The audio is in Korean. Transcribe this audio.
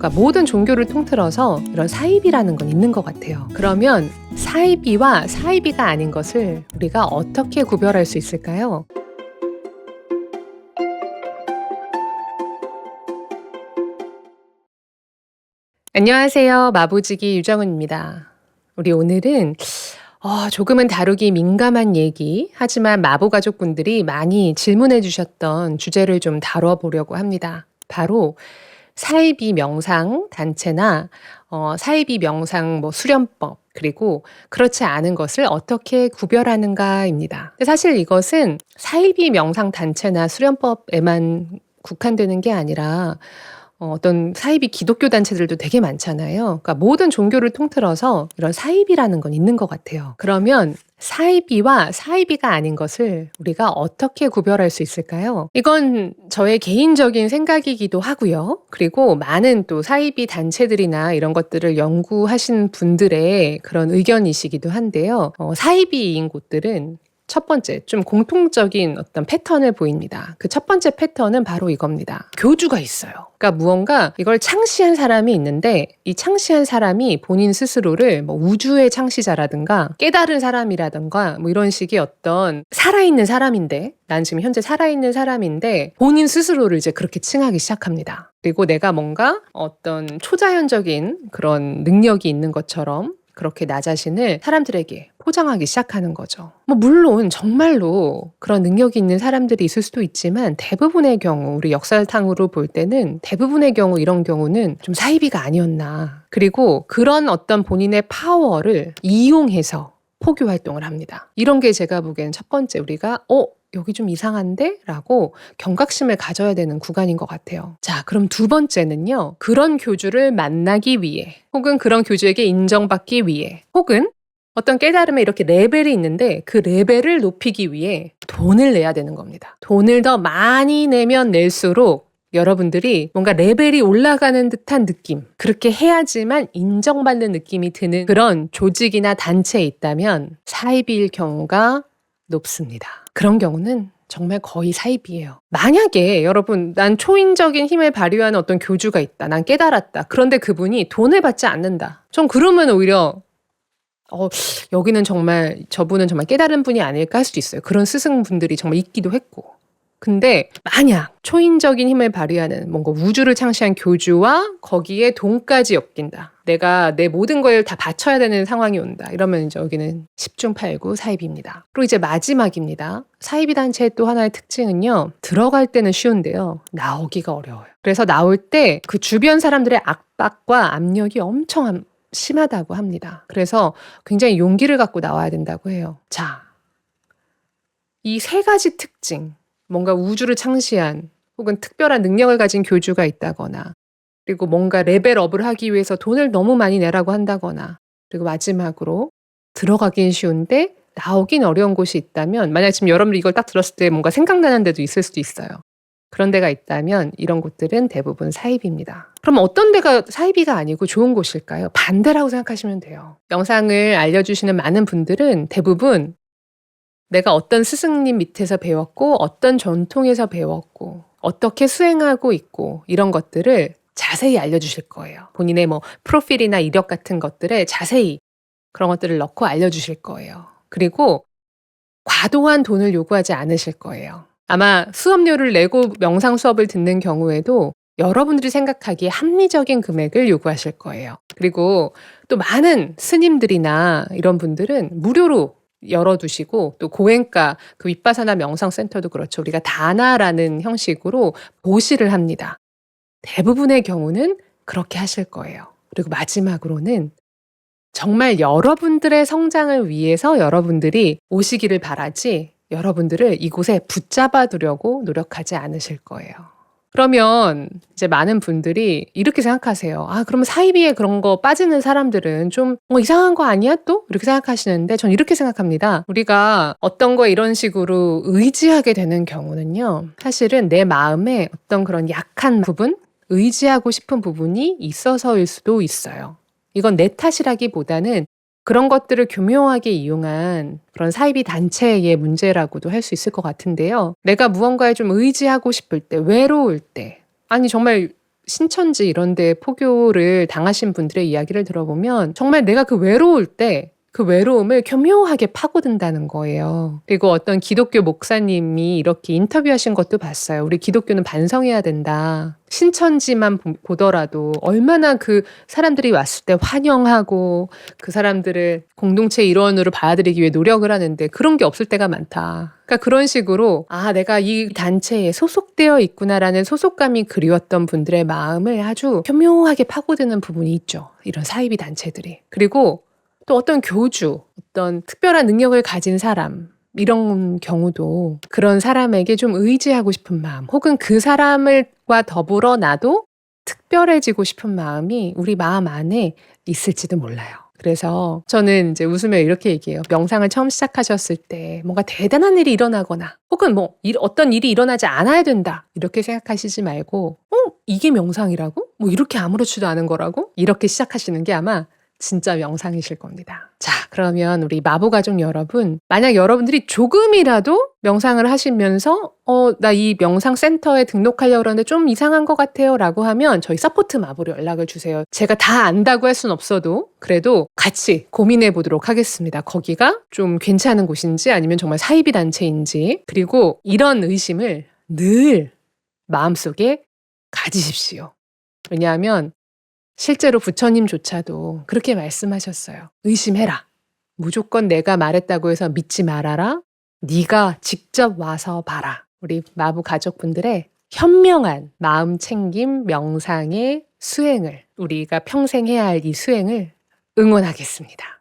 그러니까 모든 종교를 통틀어서 이런 사이비라는 건 있는 것 같아요. 그러면 사이비와 사이비가 아닌 것을 우리가 어떻게 구별할 수 있을까요? 안녕하세요. 마부지기 유정은입니다. 우리 오늘은 조금은 다루기 민감한 얘기, 하지만 마부 가족분들이 많이 질문해 주셨던 주제를 좀 다뤄보려고 합니다. 바로 사이비 명상 단체나 사이비 명상 수련법, 그리고 그렇지 않은 것을 어떻게 구별하는가입니다. 사실 이것은 사이비 명상 단체나 수련법에만 국한되는 게 아니라 어떤 사이비 기독교 단체들도 되게 많잖아요. 그러니까 모든 종교를 통틀어서 이런 사이비라는 건 있는 것 같아요. 그러면 사이비와 사이비가 아닌 것을 우리가 어떻게 구별할 수 있을까요? 이건 저의 개인적인 생각이기도 하고요. 그리고 많은 또 사이비 단체들이나 이런 것들을 연구하신 분들의 그런 의견이시기도 한데요. 사이비인 곳들은 첫 번째, 좀 공통적인 어떤 패턴을 보입니다. 그 첫 번째 패턴은 바로 이겁니다. 교주가 있어요. 그러니까 무언가 이걸 창시한 사람이 있는데 이 창시한 사람이 본인 스스로를 우주의 창시자라든가 깨달은 사람이라든가 이런 식의 어떤 살아있는 사람인데, 난 지금 현재 살아있는 사람인데 본인 스스로를 이제 그렇게 칭하기 시작합니다. 그리고 내가 뭔가 어떤 초자연적인 그런 능력이 있는 것처럼 그렇게 나 자신을 사람들에게 포장하기 시작하는 거죠. 물론 정말로 그런 능력이 있는 사람들이 있을 수도 있지만 대부분의 경우, 우리 역사상으로 볼 때는 대부분의 경우 이런 경우는 좀 사이비가 아니었나. 그리고 그런 어떤 본인의 파워를 이용해서 포교 활동을 합니다. 이런 게 제가 보기엔 첫 번째, 우리가 여기 좀 이상한데? 라고 경각심을 가져야 되는 구간인 것 같아요. 자, 그럼 두 번째는요. 그런 교주를 만나기 위해, 혹은 그런 교주에게 인정받기 위해, 혹은 어떤 깨달음에 이렇게 레벨이 있는데 그 레벨을 높이기 위해 돈을 내야 되는 겁니다. 돈을 더 많이 내면 낼수록 여러분들이 뭔가 레벨이 올라가는 듯한 느낌, 그렇게 해야지만 인정받는 느낌이 드는 그런 조직이나 단체에 있다면 사이비일 경우가 높습니다. 그런 경우는 정말 거의 사이비예요. 만약에 여러분, 난 초인적인 힘을 발휘하는 어떤 교주가 있다. 난 깨달았다. 그런데 그분이 돈을 받지 않는다. 전 그러면 오히려 여기는 정말 저분은 정말 깨달은 분이 아닐까 할 수도 있어요. 그런 스승분들이 정말 있기도 했고. 근데 만약 초인적인 힘을 발휘하는 뭔가 우주를 창시한 교주와 거기에 돈까지 엮인다. 내가 내 모든 걸 다 바쳐야 되는 상황이 온다. 이러면 이제 여기는 10중 8구 사이비입니다. 그리고 이제 마지막입니다. 사이비 단체의 또 하나의 특징은요. 들어갈 때는 쉬운데요. 나오기가 어려워요. 그래서 나올 때 그 주변 사람들의 압박과 압력이 엄청 심하다고 합니다. 그래서 굉장히 용기를 갖고 나와야 된다고 해요. 자, 이 세 가지 특징. 뭔가 우주를 창시한 혹은 특별한 능력을 가진 교주가 있다거나, 그리고 뭔가 레벨업을 하기 위해서 돈을 너무 많이 내라고 한다거나, 그리고 마지막으로 들어가긴 쉬운데 나오긴 어려운 곳이 있다면, 만약 지금 여러분이 이걸 딱 들었을 때 뭔가 생각나는 데도 있을 수도 있어요. 그런 데가 있다면 이런 곳들은 대부분 사이비입니다. 그럼 어떤 데가 사이비가 아니고 좋은 곳일까요? 반대라고 생각하시면 돼요. 영상을 알려주시는 많은 분들은 대부분 내가 어떤 스승님 밑에서 배웠고 어떤 전통에서 배웠고 어떻게 수행하고 있고 이런 것들을 자세히 알려주실 거예요. 본인의 프로필이나 이력 같은 것들에 자세히 그런 것들을 넣고 알려주실 거예요. 그리고 과도한 돈을 요구하지 않으실 거예요. 아마 수업료를 내고 명상 수업을 듣는 경우에도 여러분들이 생각하기에 합리적인 금액을 요구하실 거예요. 그리고 또 많은 스님들이나 이런 분들은 무료로 열어두시고, 또 고행가 그 윗바사나 명상센터도 그렇죠. 우리가 다나라는 형식으로 보시를 합니다. 대부분의 경우는 그렇게 하실 거예요. 그리고 마지막으로는 정말 여러분들의 성장을 위해서 여러분들이 오시기를 바라지 여러분들을 이곳에 붙잡아 두려고 노력하지 않으실 거예요. 그러면 이제 많은 분들이 이렇게 생각하세요. 그러면 사이비에 그런 거 빠지는 사람들은 좀 이상한 거 아니야 또? 이렇게 생각하시는데 전 이렇게 생각합니다. 우리가 어떤 거 이런 식으로 의지하게 되는 경우는요. 사실은 내 마음에 어떤 그런 약한 부분, 의지하고 싶은 부분이 있어서일 수도 있어요. 이건 내 탓이라기보다는 그런 것들을 교묘하게 이용한 그런 사이비 단체의 문제라고도 할 수 있을 것 같은데요. 내가 무언가에 좀 의지하고 싶을 때, 외로울 때, 아니 정말 신천지 이런 데 포교를 당하신 분들의 이야기를 들어보면 정말 내가 그 외로울 때 그 외로움을 교묘하게 파고든다는 거예요. 그리고 어떤 기독교 목사님이 이렇게 인터뷰하신 것도 봤어요. 우리 기독교는 반성해야 된다. 신천지만 보더라도 얼마나 그 사람들이 왔을 때 환영하고 그 사람들을 공동체 일원으로 받아들이기 위해 노력을 하는데 그런 게 없을 때가 많다. 그러니까 그런 식으로 내가 이 단체에 소속되어 있구나라는 소속감이 그리웠던 분들의 마음을 아주 교묘하게 파고드는 부분이 있죠. 이런 사이비 단체들이. 그리고 또 어떤 교주, 어떤 특별한 능력을 가진 사람 이런 경우도 그런 사람에게 좀 의지하고 싶은 마음 혹은 그 사람과 더불어 나도 특별해지고 싶은 마음이 우리 마음 안에 있을지도 몰라요. 그래서 저는 이제 웃으며 이렇게 얘기해요. 명상을 처음 시작하셨을 때 뭔가 대단한 일이 일어나거나 혹은 어떤 일이 일어나지 않아야 된다 이렇게 생각하시지 말고 이게 명상이라고? 이렇게 아무렇지도 않은 거라고? 이렇게 시작하시는 게 아마 진짜 명상이실 겁니다. 자, 그러면 우리 마부가족 여러분, 만약 여러분들이 조금이라도 명상을 하시면서 나 이 명상센터에 등록하려고 그러는데 좀 이상한 것 같아요 라고 하면 저희 서포트 마부로 연락을 주세요. 제가 다 안다고 할 순 없어도 그래도 같이 고민해 보도록 하겠습니다. 거기가 좀 괜찮은 곳인지 아니면 정말 사이비 단체인지. 그리고 이런 의심을 늘 마음속에 가지십시오. 왜냐하면 실제로 부처님조차도 그렇게 말씀하셨어요. 의심해라. 무조건 내가 말했다고 해서 믿지 말아라. 네가 직접 와서 봐라. 우리 마부 가족분들의 현명한 마음 챙김 명상의 수행을 우리가 평생 해야 할 이 수행을 응원하겠습니다.